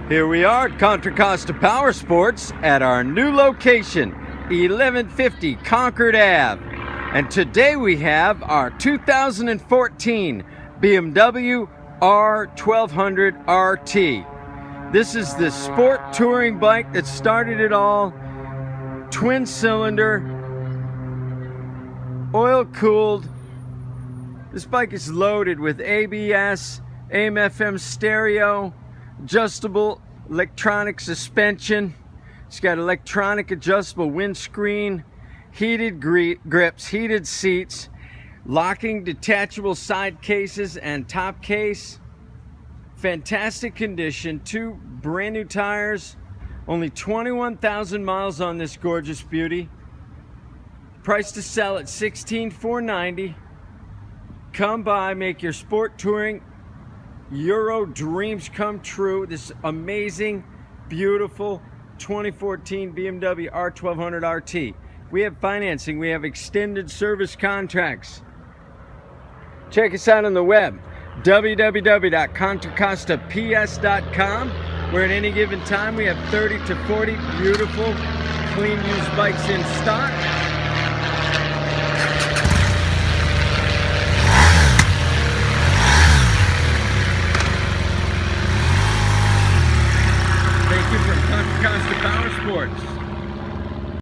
Here we are at Contra Costa Powersports at our new location, 1150 Concord Ave. And today we have our 2014 BMW R1200RT. This is the sport touring bike that started it all. Twin cylinder, oil cooled. This bike is loaded with ABS, AM/FM stereo, adjustable electronic suspension. It's got electronic adjustable windscreen, heated grips, heated seats, locking detachable side cases and top case. Fantastic condition, 2 brand new tires, only 21,000 miles on this gorgeous beauty. Price to sell at $16,490. Come by, make your sport touring Euro dreams come true. This amazing, beautiful 2014 BMW R1200RT. We have financing, we have extended service contracts. Check us out on the web, www.contracostaps.com, where at any given time we have 30 to 40 beautiful, clean used bikes in stock.